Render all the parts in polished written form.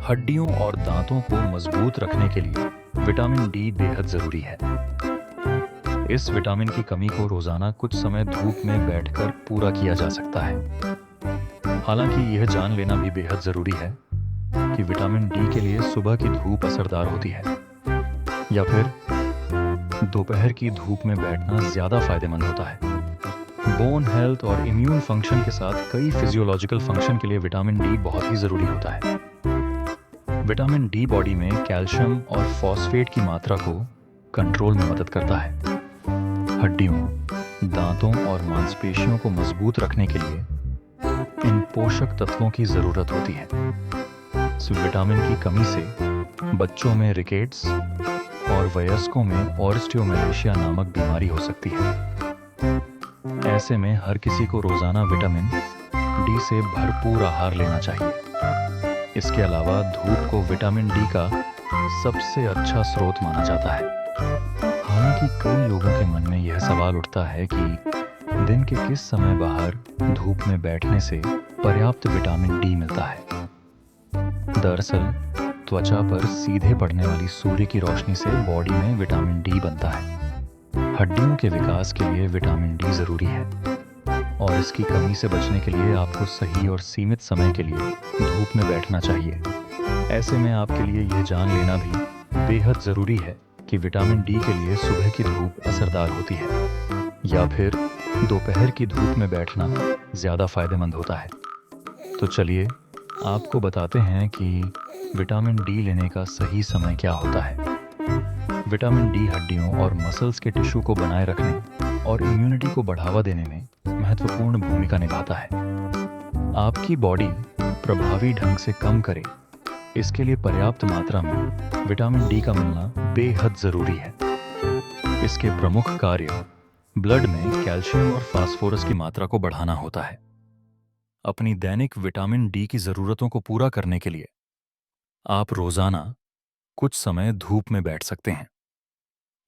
हड्डियों और दांतों को मजबूत रखने के लिए विटामिन डी बेहद ज़रूरी है। इस विटामिन की कमी को रोज़ाना कुछ समय धूप में बैठकर पूरा किया जा सकता है। हालांकि यह जान लेना भी बेहद ज़रूरी है कि विटामिन डी के लिए सुबह की धूप असरदार होती है या फिर दोपहर की धूप में बैठना ज़्यादा फायदेमंद होता है। बोन हेल्थ और इम्यून फंक्शन के साथ कई फिजियोलॉजिकल फंक्शन के लिए विटामिन डी बहुत ही ज़रूरी होता है। विटामिन डी बॉडी में कैल्शियम और फॉस्फेट की मात्रा को कंट्रोल में मदद करता है। हड्डियों, दांतों और मांसपेशियों को मजबूत रखने के लिए इन पोषक तत्वों की ज़रूरत होती है। इस विटामिन की कमी से बच्चों में रिकेट्स और वयस्कों में ऑस्टियोमैलेशिया नामक बीमारी हो सकती है। ऐसे में हर किसी को रोज़ाना विटामिन डी से भरपूर आहार लेना चाहिए। इसके अलावा धूप को विटामिन डी का सबसे अच्छा स्रोत माना जाता है। हालांकि कई लोगों के मन में यह सवाल उठता है कि दिन के किस समय बाहर धूप में बैठने से पर्याप्त विटामिन डी मिलता है। दरअसल त्वचा पर सीधे पड़ने वाली सूर्य की रोशनी से बॉडी में विटामिन डी बनता है। हड्डियों के विकास के लिए विटामिन डी ज़रूरी है और इसकी कमी से बचने के लिए आपको सही और सीमित समय के लिए धूप में बैठना चाहिए। ऐसे में आपके लिए यह जान लेना भी बेहद ज़रूरी है कि विटामिन डी के लिए सुबह की धूप असरदार होती है या फिर दोपहर की धूप में बैठना ज़्यादा फायदेमंद होता है। तो चलिए आपको बताते हैं कि विटामिन डी लेने का सही समय क्या होता है। विटामिन डी हड्डियों और मसल्स के टिश्यू को बनाए रखने और इम्यूनिटी को बढ़ावा देने में महत्वपूर्ण भूमिका निभाता है। आपकी बॉडी प्रभावी ढंग से काम करे, इसके लिए पर्याप्त मात्रा में विटामिन डी का मिलना बेहद ज़रूरी है। इसके प्रमुख कार्य ब्लड में कैल्शियम और फास्फोरस की मात्रा को बढ़ाना होता है। अपनी दैनिक विटामिन डी की ज़रूरतों को पूरा करने के लिए आप रोज़ाना कुछ समय धूप में बैठ सकते हैं।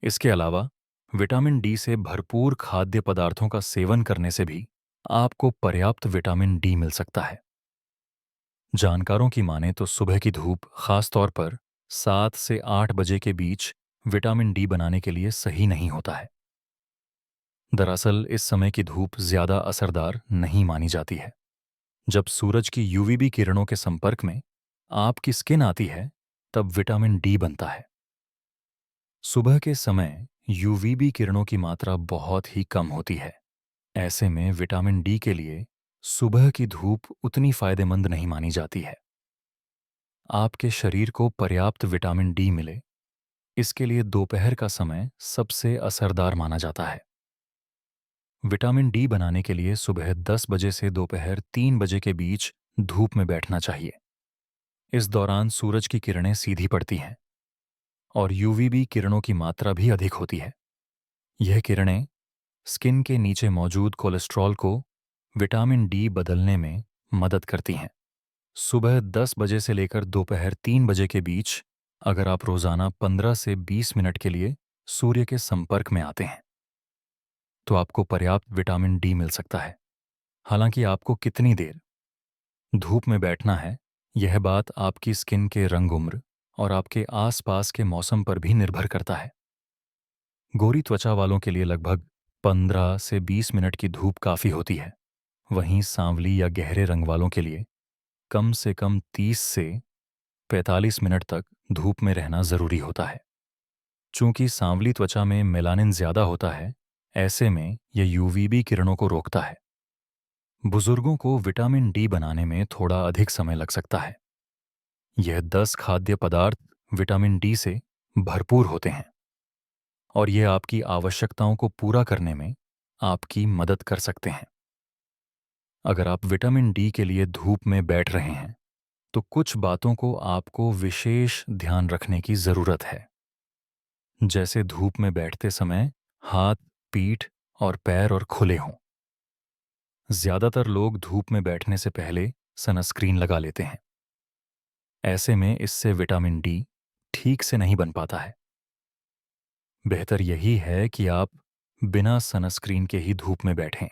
इसके अलावा विटामिन डी से भरपूर खाद्य पदार्थों का सेवन करने से भी आपको पर्याप्त विटामिन डी मिल सकता है। जानकारों की माने तो सुबह की धूप खास तौर पर 7 से 8 बजे के बीच विटामिन डी बनाने के लिए सही नहीं होता है। दरअसल इस समय की धूप ज्यादा असरदार नहीं मानी जाती है। जब सूरज की यूवीबी किरणों के संपर्क में आपकी स्किन आती है तब विटामिन डी बनता है। सुबह के समय यूवीबी किरणों की मात्रा बहुत ही कम होती है। ऐसे में विटामिन डी के लिए सुबह की धूप उतनी फायदेमंद नहीं मानी जाती है। आपके शरीर को पर्याप्त विटामिन डी मिले, इसके लिए दोपहर का समय सबसे असरदार माना जाता है। विटामिन डी बनाने के लिए सुबह 10 बजे से दोपहर 3 बजे के बीच धूप में बैठना चाहिए। इस दौरान सूरज की किरणें सीधी पड़ती हैं और यूवीबी किरणों की मात्रा भी अधिक होती है। यह किरणें स्किन के नीचे मौजूद कोलेस्ट्रॉल को विटामिन डी बदलने में मदद करती हैं। सुबह 10 बजे से लेकर दोपहर 3 बजे के बीच अगर आप रोज़ाना 15 से 20 मिनट के लिए सूर्य के संपर्क में आते हैं तो आपको पर्याप्त विटामिन डी मिल सकता है। हालांकि आपको कितनी देर धूप में बैठना है, यह बात आपकी स्किन के रंग, उम्र और आपके आसपास के मौसम पर भी निर्भर करता है। गोरी त्वचा वालों के लिए लगभग 15 से 20 मिनट की धूप काफ़ी होती है। वहीं सांवली या गहरे रंग वालों के लिए कम से कम 30 से 45 मिनट तक धूप में रहना ज़रूरी होता है। चूंकि सांवली त्वचा में मेलानिन ज़्यादा होता है, ऐसे में यह यूवीबी किरणों को रोकता है। बुजुर्गों को विटामिन डी बनाने में थोड़ा अधिक समय लग सकता है। यह 10 खाद्य पदार्थ विटामिन डी से भरपूर होते हैं और यह आपकी आवश्यकताओं को पूरा करने में आपकी मदद कर सकते हैं। अगर आप विटामिन डी के लिए धूप में बैठ रहे हैं तो कुछ बातों को आपको विशेष ध्यान रखने की ज़रूरत है। जैसे धूप में बैठते समय हाथ, पीठ और पैर और खुले हों। ज़्यादातर लोग धूप में बैठने से पहले सनस्क्रीन लगा लेते हैं। ऐसे में इससे विटामिन डी ठीक से नहीं बन पाता है। बेहतर यही है कि आप बिना सनस्क्रीन के ही धूप में बैठें।